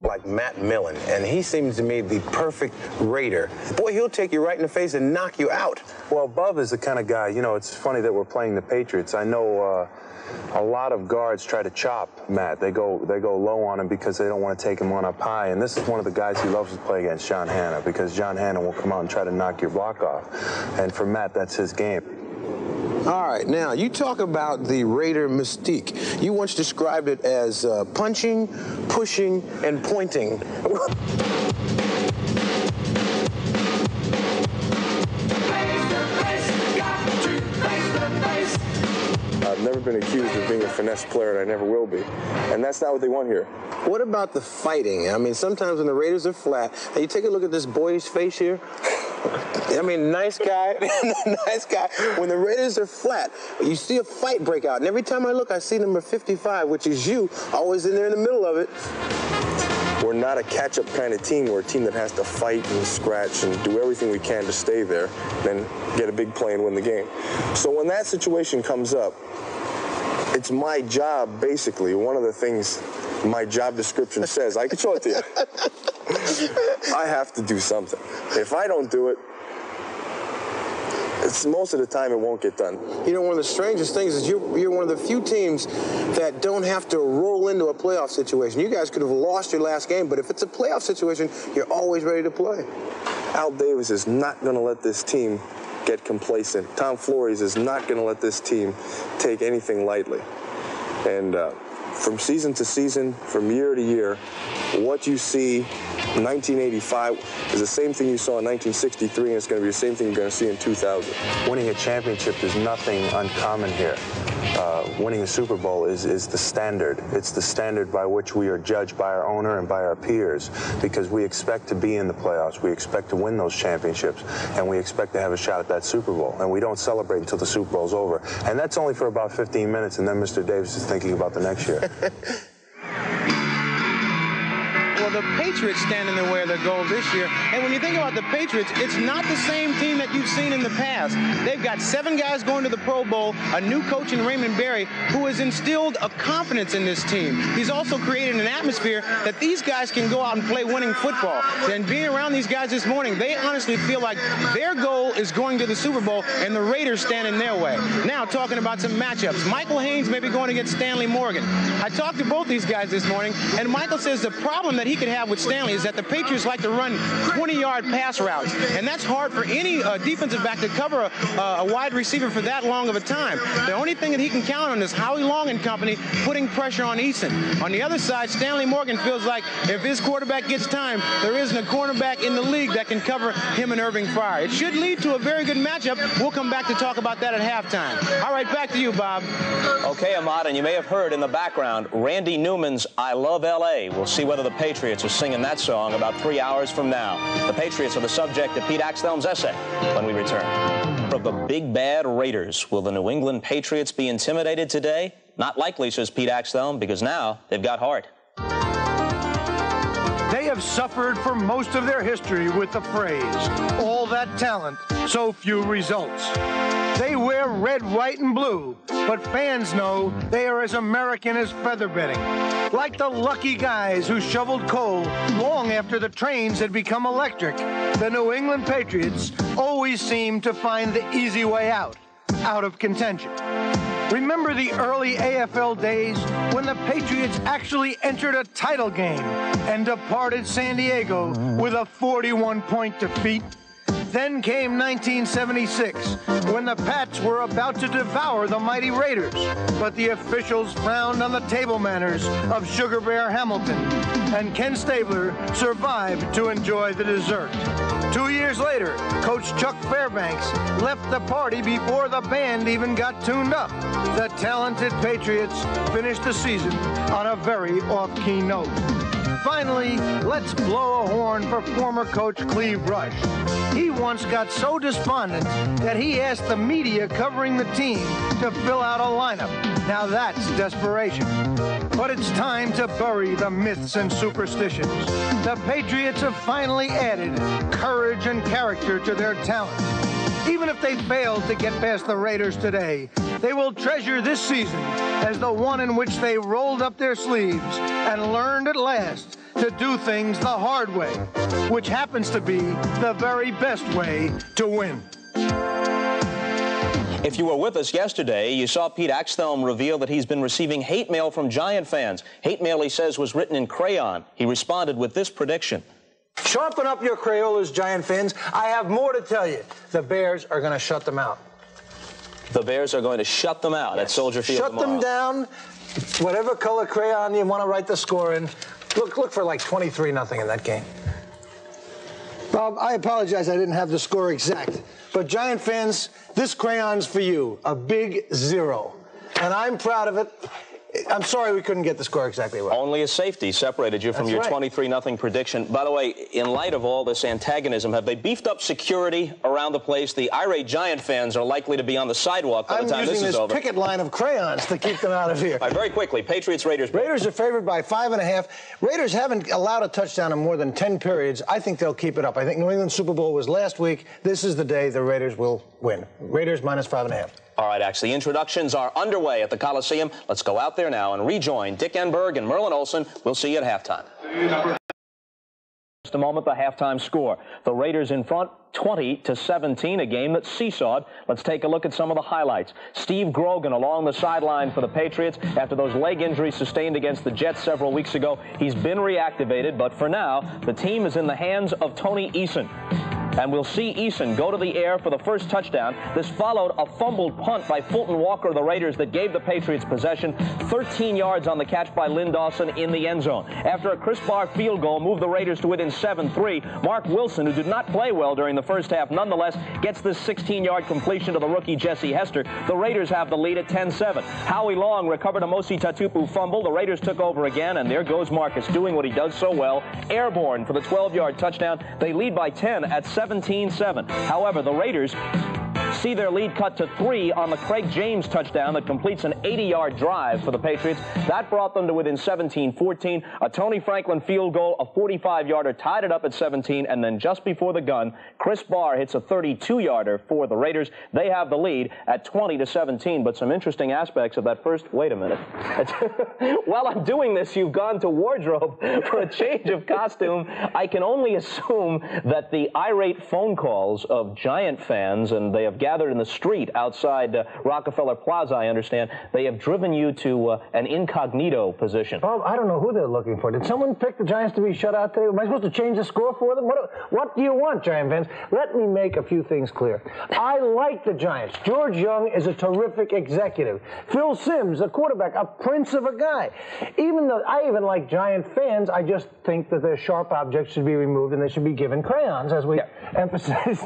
like Matt Millen, and he seems to me the perfect Raider. Boy, he'll take you right in the face and knock you out. Well, Bub is the kind of guy, you know, it's funny that we're playing the Patriots. I know a lot of guards try to chop Matt. They go low on him because they don't want to take him on up high, and this is one of the guys he loves to play against, John Hanna, because John Hanna will come out and try to knock your block off. And for Matt, that's his game. All right, now, you talk about the Raider mystique. You once described it as punching, pushing, and pointing. I've never been accused of being a finesse player, and I never will be. And that's not what they want here. What about the fighting? I mean, sometimes when the Raiders are flat, and you take a look at this boy's face here, I mean, nice guy, nice guy. When the Raiders are flat, you see a fight break out. And every time I look, I see number 55, which is you, always in there in the middle of it. We're not a catch-up kind of team. We're a team that has to fight and scratch and do everything we can to stay there, then get a big play and win the game. So when that situation comes up, it's my job, basically, one of the things my job description says. I can show it to you. I have to do something. If I don't do it, most of the time it won't get done. You know, one of the strangest things is you're one of the few teams that don't have to roll into a playoff situation. You guys could have lost your last game, but if it's a playoff situation, you're always ready to play. Al Davis is not going to let this team get complacent. Tom Flores is not going to let this team take anything lightly. And from season to season, from year to year, what you see in 1985 is the same thing you saw in 1963, and it's going to be the same thing you're going to see in 2000. Winning a championship is nothing uncommon here. Winning a Super Bowl is the standard. It's the standard by which we are judged by our owner and by our peers, because we expect to be in the playoffs. We expect to win those championships, and we expect to have a shot at that Super Bowl. And we don't celebrate until the Super Bowl's over. And that's only for about 15 minutes, and then Mr. Davis is thinking about the next year. Well, the Patriots stand in the way of their goals this year. And when you think about the Patriots, it's not the same team that you've seen in the past. They've got 7 guys going to the Pro Bowl, a new coach in Raymond Berry, who has instilled a confidence in this team. He's also created an atmosphere that these guys can go out and play winning football. And being around these guys this morning, they honestly feel like their goal is going to the Super Bowl, and the Raiders stand in their way. Now, talking about some matchups. Michael Haynes may be going against Stanley Morgan. I talked to both these guys this morning, and Michael says the problem that he could have with Stanley is that the Patriots like to run 20-yard pass routes, and that's hard for any defensive back to cover a wide receiver for that long of a time. The only thing that he can count on is Howie Long and company putting pressure on Eason. On the other side, Stanley Morgan feels like if his quarterback gets time, there isn't a cornerback in the league that can cover him and Irving Fryer. It should lead to a very good matchup. We'll come back to talk about that at halftime. All right, back to you, Bob. Okay, Ahmad, and you may have heard in the background Randy Newman's I Love L.A. We'll see whether the Patriots are singing that song about 3 hours from now. The Patriots are the subject of Pete Axthelm's essay when we return. Of the big bad Raiders, will the New England Patriots be intimidated today? Not likely, says Pete Axthelm, because now they've got heart. They have suffered for most of their history with the phrase, all that talent, so few results. They wear red, white, and blue, but fans know they are as American as feather bedding. Like the lucky guys who shoveled coal long after the trains had become electric, the New England Patriots always seem to find the easy way out of contention. Remember the early AFL days when the Patriots actually entered a title game and departed San Diego with a 41-point defeat? Then came 1976, when the Pats were about to devour the mighty Raiders, but the officials frowned on the table manners of Sugar Bear Hamilton, and Ken Stabler survived to enjoy the dessert. 2 years later, Coach Chuck Fairbanks left the party before the band even got tuned up. The talented Patriots finished the season on a very off-key note. Finally, let's blow a horn for former coach Cleve Rush. He once got so despondent that he asked the media covering the team to fill out a lineup. Now that's desperation. But it's time to bury the myths and superstitions. The Patriots have finally added courage and character to their talent. Even if they failed to get past the Raiders today, they will treasure this season as the one in which they rolled up their sleeves and learned at last to do things the hard way, which happens to be the very best way to win. If you were with us yesterday, you saw Pete Axthelm reveal that he's been receiving hate mail from Giant fans. Hate mail, he says, was written in crayon. He responded with this prediction. Sharpen up your Crayolas, Giant fans. I have more to tell you. The Bears are going to shut them out. The Bears are going to shut them out at Soldier Field tomorrow. Shut them down. Whatever color crayon you want to write the score in. Look for like 23-0 in that game. Bob, I apologize I didn't have the score exact. But Giant fans, this crayon's for you. A big 0. And I'm proud of it. I'm sorry we couldn't get the score exactly right. Only a safety separated you from your 23-0 prediction. By the way, in light of all this antagonism, have they beefed up security around the place? The irate Giant fans are likely to be on the sidewalk by the time this is over. I'm using this picket line of crayons to keep them out of here. All right, very quickly, Patriots-Raiders. Raiders are favored by 5.5. Raiders haven't allowed a touchdown in more than 10 periods. I think they'll keep it up. I think New England Super Bowl was last week. This is the day the Raiders will win. Raiders minus 5.5. All right, Axe, the introductions are underway at the Coliseum. Let's go out there now and rejoin Dick Enberg and Merlin Olsen. We'll see you at halftime. Just a moment, the halftime score. The Raiders in front, 20-17, a game that seesawed. Let's take a look at some of the highlights. Steve Grogan along the sideline for the Patriots after those leg injuries sustained against the Jets several weeks ago. He's been reactivated, but for now, the team is in the hands of Tony Eason. And we'll see Eason go to the air for the first touchdown. This followed a fumbled punt by Fulton Walker of the Raiders that gave the Patriots possession. 13 yards on the catch by Lynn Dawson in the end zone. After a Chris Barr field goal moved the Raiders to within 7-3, Mark Wilson, who did not play well during the first half, nonetheless gets this 16-yard completion to the rookie Jesse Hester. The Raiders have the lead at 10-7. Howie Long recovered a Mosi Tatupu fumble. The Raiders took over again, and there goes Marcus doing what he does so well. Airborne for the 12-yard touchdown. They lead by 10 at 17-7. However, the Raiders see their lead cut to 3 on the Craig James touchdown that completes an 80-yard drive for the Patriots. That brought them to within 17-14. A Tony Franklin field goal, a 45-yarder, tied it up at 17, and then just before the gun, Chris Barr hits a 32-yarder for the Raiders. They have the lead at 20-17, but some interesting aspects of that first. Wait a minute. While I'm doing this, you've gone to wardrobe for a change of costume. I can only assume that the irate phone calls of Giant fans, and they have gathered in the street outside Rockefeller Plaza, I understand, they have driven you to an incognito position. Bob, I don't know who they're looking for. Did someone pick the Giants to be shut out today? Am I supposed to change the score for them? What do you want, Giant fans? Let me make a few things clear. I like the Giants. George Young is a terrific executive. Phil Simms, a quarterback, a prince of a guy. Even though I even like Giant fans, I just think that their sharp objects should be removed and they should be given crayons, as we emphasized.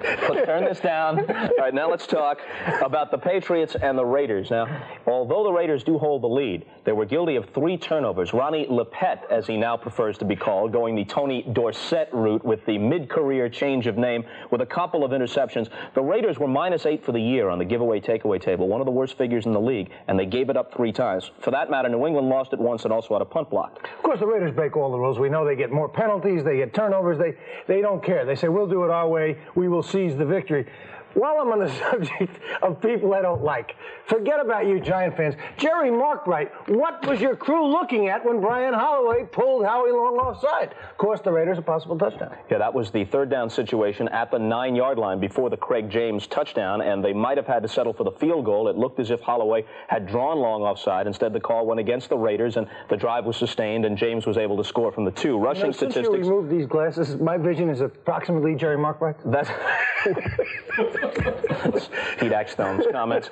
Let's turn this down. All right, now let's talk about the Patriots and the Raiders. Now, although the Raiders do hold the lead, they were guilty of 3 turnovers. Ronnie Lepet, as he now prefers to be called, going the Tony Dorsett route with the mid-career change of name with a couple of interceptions. The Raiders were -8 for the year on the giveaway takeaway table, one of the worst figures in the league, and they gave it up 3 times. For that matter, New England lost it once and also had a punt blocked. Of course, the Raiders break all the rules. We know they get more penalties, they get turnovers. They don't care. They say, we'll do it our way. We will seize the victory. While I'm on the subject of people I don't like, forget about you Giant fans. Jerry Markwright, what was your crew looking at when Brian Holloway pulled Howie Long offside? Of course, the Raiders a possible touchdown. Yeah, that was the 3rd down situation at the 9-yard line before the Craig James touchdown, and they might have had to settle for the field goal. It looked as if Holloway had drawn Long offside. Instead, the call went against the Raiders, and the drive was sustained, and James was able to score from the 2. Rushing statistics. Since you removed these glasses, my vision is approximately Jerry Markwright. That's Pete Axthelm's comments.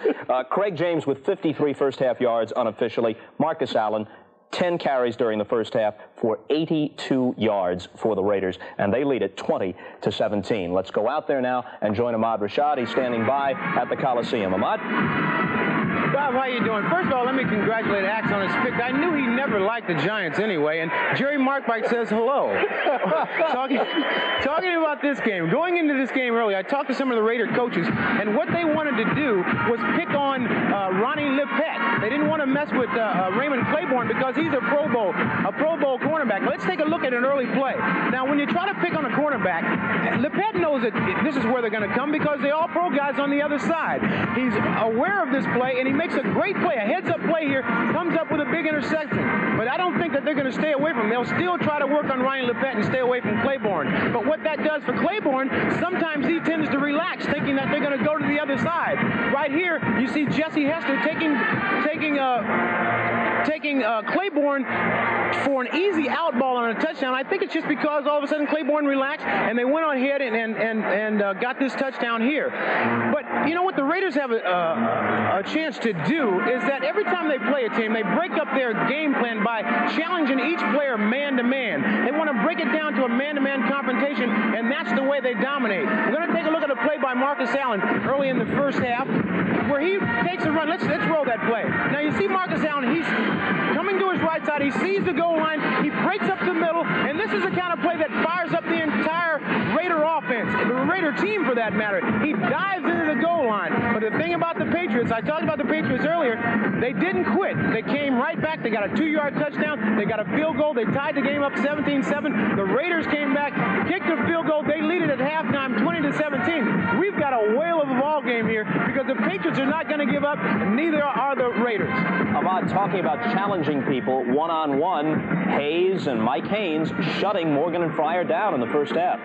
Craig James with 53 first-half yards unofficially. Marcus Allen, 10 carries during the first half for 82 yards for the Raiders, and they lead it 20-17. Let's go out there now and join Ahmad Rashad. He's standing by at the Coliseum. Ahmad? Bob, how you doing? First of all, let me congratulate Axe on his pick. I knew he never liked the Giants anyway, and Jerry Markwright says hello. Talking about this game. Going into this game early, I talked to some of the Raider coaches, and what they wanted to do was pick on Ronnie Lepet. They didn't want to mess with Raymond Claiborne because he's a Pro Bowl cornerback. Let's take a look at an early play. Now, when you try to pick on a cornerback, Lepet knows that this is where they're going to come because they all pro guys on the other side. He's aware of this play, and he makes a great play, a heads-up play here, comes up with a big interception. But I don't think that they're going to stay away from him. They'll still try to work on Ryan Lepet and stay away from Claiborne. But what that does for Claiborne, sometimes he tends to relax, thinking that they're going to go to the other side. Right here, you see Jesse Hester taking Claiborne for an easy out ball on a touchdown. I think it's just because all of a sudden Claiborne relaxed and they went on ahead and got this touchdown here. But you know what the Raiders have a chance to do is that every time they play a team, they break up their game plan by challenging each player man-to-man. They want to break it down to a man-to-man confrontation, and that's the way they dominate. We're going to take a look at a play by Marcus Allen early in the first half where he takes a run. Let's roll that play. Now you see Marcus Allen, he's coming to his right side. He sees the goal line. He breaks up the middle, and this is the kind of play that fires up the entire Raider offense, the Raider team for that matter. He dives into the goal line. But the thing about the Patriots, I talked about the Patriots earlier, they didn't quit. They came right back. They got a 2-yard touchdown. They got a field goal. They tied the game up 17-7. The Raiders came back, kicked a field goal. They lead it at halftime 20-17. We've got a whale of a ball game here because the Patriots are not going to give up, and neither are the Raiders. Ahmad, talking about challenging people one-on-one, Hayes and Mike Haynes shutting Morgan and Fryer down in the first half.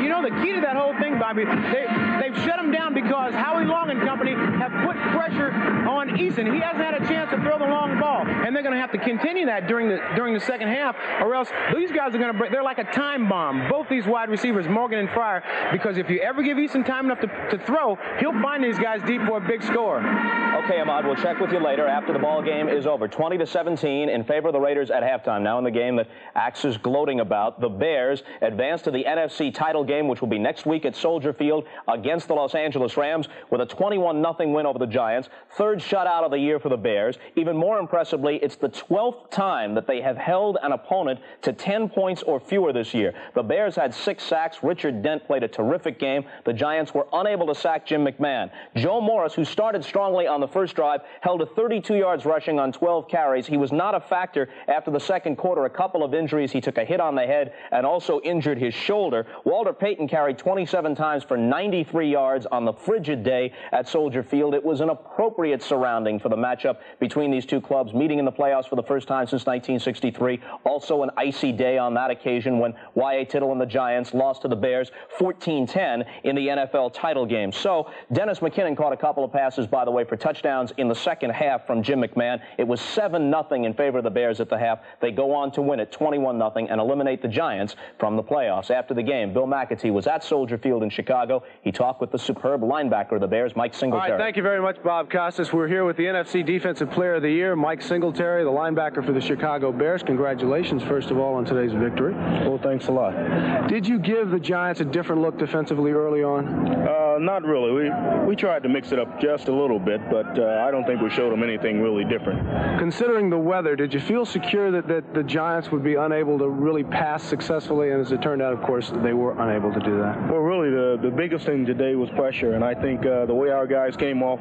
You know, the key to that whole thing, Bobby, they've shut him down because Howie Long and company have put pressure on Eason. He hasn't had a chance to throw the long ball, and they're going to have to continue that during the second half, or else these guys are going to break. They're like a time bomb, both these wide receivers, Morgan and Fryer, because if you ever give Eason time enough to throw, he'll find these guys deep for a big score. Okay, Ahmad, we'll check with you later after the ball game is over. 20-17 in favor of the Raiders at halftime. Now in the game that Axe is gloating about, the Bears advance to the NFC title game, which will be next week at Soldier Field against the Los Angeles Rams with a 21-0 win over the Giants. Third shutout of the year for the Bears. Even more impressively, it's the 12th time that they have held an opponent to 10 points or fewer this year. The Bears had 6 sacks. Richard Dent played a terrific game. The Giants were unable to sack Jim McMahon. Joe Morris, who started strongly on the first drive, held to 32 yards rushing on 12 carries. He was not a factor after the second quarter. A couple of injuries. He took a hit on the head and also injured his shoulder. Walter Payton carried 27 times for 93 yards on the frigid day at Soldier Field. It was an appropriate surrounding for the matchup between these two clubs, meeting in the playoffs for the first time since 1963. Also an icy day on that occasion when Y.A. Tittle and the Giants lost to the Bears 14-10 in the NFL title game. So Dennis McKinnon caught a couple of passes, by the way, for touchdowns in the second half from Jim McMahon. It was 7-0 in favor of the Bears at the half. They go on to win it 21-0 and eliminate the Giants from the playoffs. After the game, Bill McAtee was at Soldier Field in Chicago. He talked with the superb linebacker of the Bears, Mike Singletary. All right, thank you very much, Bob Costas. We're here with the NFC Defensive Player of the Year, Mike Singletary, the linebacker for the Chicago Bears. Congratulations, first of all, on today's victory. Well, thanks a lot. Did you give the Giants a different look defensively early on? Not really. We tried to mix it up just a little bit, but I don't think we showed them anything really different. Considering the weather, did you feel secure that the Giants would be unable to really pass successfully? And as it turned out, of course, they were unable to do that. Well, really, the biggest thing today was pressure, and I think the way our guys came off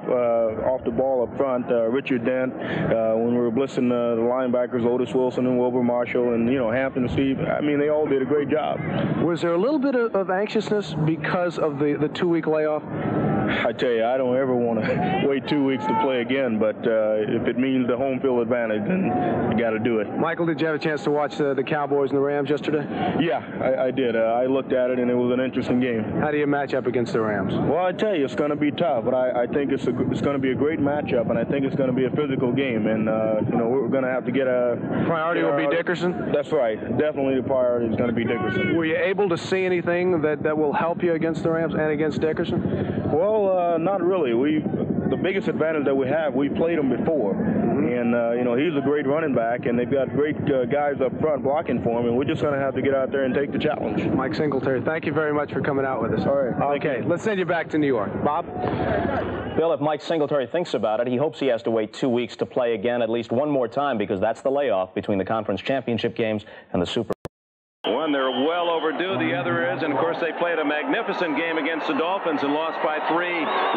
the ball up front, Richard Dent, when we were blitzing the linebackers, Otis Wilson and Wilbur Marshall, and Hampton and Steve, I mean, they all did a great job. Was there a little bit of anxiousness because of the 2-week layoff? I tell you, I don't ever want to wait 2 weeks to play again, but if it means the home field advantage, then you got to do it. Michael, did you have a chance to watch the Cowboys and the Rams yesterday? Yeah, I did. I looked at it, and it was an interesting game. How do you match up against the Rams? Well, I tell you, it's going to be tough, but I think it's going to be a great matchup, and I think it's going to be a physical game, and we're going to have to get a priority. Will be Dickerson. That's right. Definitely the priority is going to be Dickerson. Were you able to see anything that will help you against the Rams and against Dickerson? Well, not really. The biggest advantage that we have, we played him before, and he's a great running back, and they've got great guys up front blocking for him, and we're just going to have to get out there and take the challenge. Mike Singletary, thank you very much for coming out with us. All right. Okay, let's send you back to New York. Bob? Bill, if Mike Singletary thinks about it, he hopes he has to wait 2 weeks to play again at least one more time because that's the layoff between the conference championship games and the Super Bowl. One, they're well overdue. The other is, and of course, they played a magnificent game against the Dolphins and lost by 3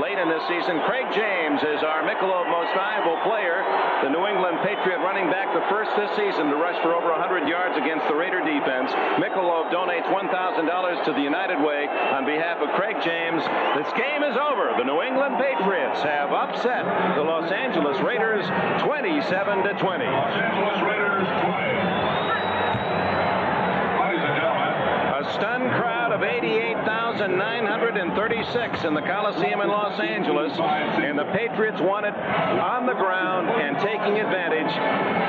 late in this season. Craig James is our Michelob Most Valuable Player, the New England Patriot running back, the first this season to rush for over 100 yards against the Raider defense. Michelob donates $1,000 to the United Way on behalf of Craig James. This game is over. The New England Patriots have upset the Los Angeles Raiders 27-20. Los Angeles Raiders play. A stunned crowd of 88,936 in the Coliseum in Los Angeles, and the Patriots won it on the ground and taking advantage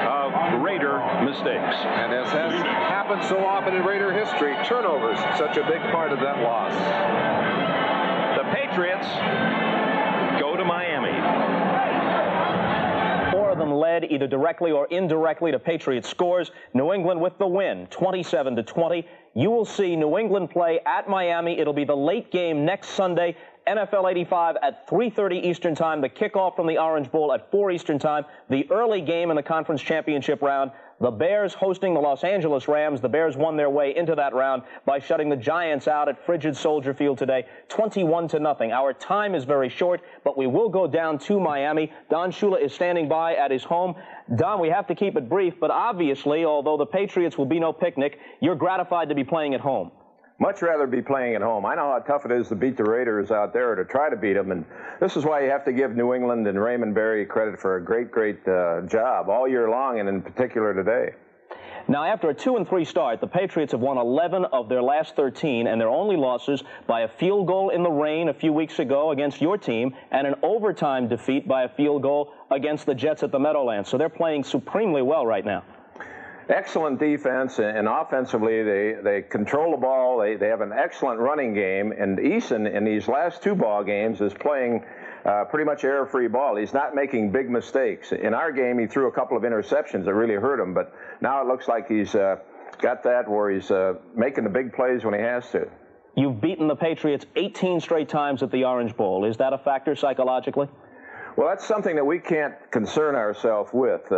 of Raider mistakes. And as has happened so often in Raider history, turnovers such a big part of that loss. The Patriots go to Miami. 4 of them led either directly or indirectly to Patriots scores. New England with the win, 27-20. You will see New England play at Miami. It'll be the late game next Sunday, NFL 85 at 3:30 Eastern Time. The kickoff from the Orange Bowl at 4 Eastern Time. The early game in the conference championship round. The Bears hosting the Los Angeles Rams. The Bears won their way into that round by shutting the Giants out at frigid Soldier Field today, 21-0. Our time is very short, but we will go down to Miami. Don Shula is standing by at his home. Don, we have to keep it brief, but obviously, although the Patriots will be no picnic, you're gratified to be playing at home. Much rather be playing at home. I know how tough it is to beat the Raiders out there, or to try to beat them, and this is why you have to give New England and Raymond Berry credit for a great job all year long, and in particular today. Now, after a 2-3 start, the Patriots have won 11 of their last 13, and their only losses by a field goal in the rain a few weeks ago against your team, and an overtime defeat by a field goal against the Jets at the Meadowlands. So they're playing supremely well right now. Excellent defense, and offensively they control the ball. They have an excellent running game, and Eason in these last 2 ball games is playing pretty much error-free ball. He's not making big mistakes. In our game, he threw a couple of interceptions that really hurt him, but now it looks like he's got that where he's making the big plays when he has to. You've beaten the Patriots 18 straight times at the Orange Bowl. Is that a factor psychologically? Well, that's something that we can't concern ourselves with.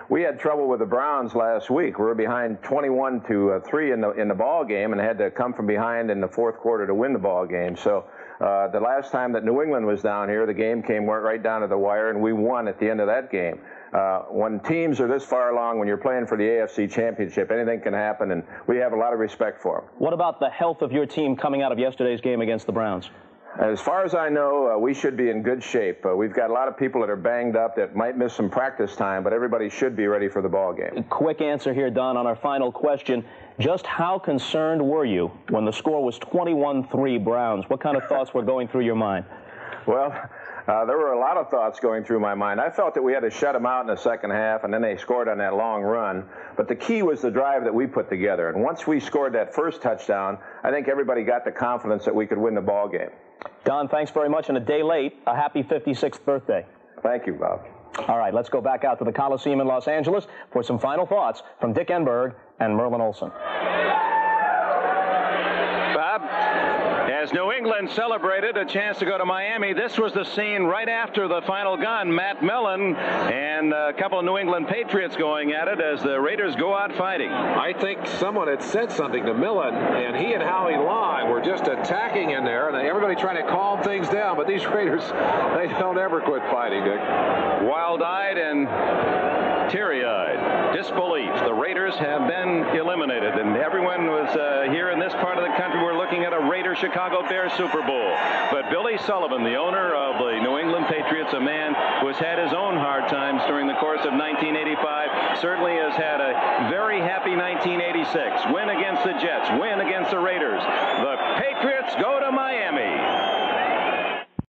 We had trouble with the Browns last week. We were behind 21-3 in the ball game, and had to come from behind in the fourth quarter to win the ball game. So the last time that New England was down here, the game came right down to the wire, and we won at the end of that game. When teams are this far along, when you're playing for the AFC Championship, anything can happen, and we have a lot of respect for them. What about the health of your team coming out of yesterday's game against the Browns? As far as I know, we should be in good shape. We've got a lot of people that are banged up that might miss some practice time, but everybody should be ready for the ball game. Quick answer here, Don, on our final question. Just how concerned were you when the score was 21-3 Browns? What kind of thoughts were going through your mind? Well, there were a lot of thoughts going through my mind. I felt that we had to shut them out in the second half, and then they scored on that long run. But the key was the drive that we put together. And once we scored that first touchdown, I think everybody got the confidence that we could win the ball game. Don, thanks very much. And a day late, a happy 56th birthday. Thank you, Bob. All right, let's go back out to the Coliseum in Los Angeles for some final thoughts from Dick Enberg and Merlin Olsen. Bob, as New England celebrated a chance to go to Miami, this was the scene right after the final gun. Matt Millen and a couple of New England Patriots going at it as the Raiders go out fighting. I think someone had said something to Millen, and he and Howie Lai were just attacking in there, and everybody trying to calm things down. But these Raiders, they don't ever quit fighting, Dick. Wild-eyed and teary-eyed disbelief. The Raiders have been eliminated, and everyone was here in this part of the country. We're looking at a Raiders-Chicago Bears Super Bowl. But Billy Sullivan, the owner of the New England Patriots, a man who has had his own hard times during the course of 1985, certainly has had a very happy 1986. Win against the Jets, win against the Raiders. The Patriots go to Miami.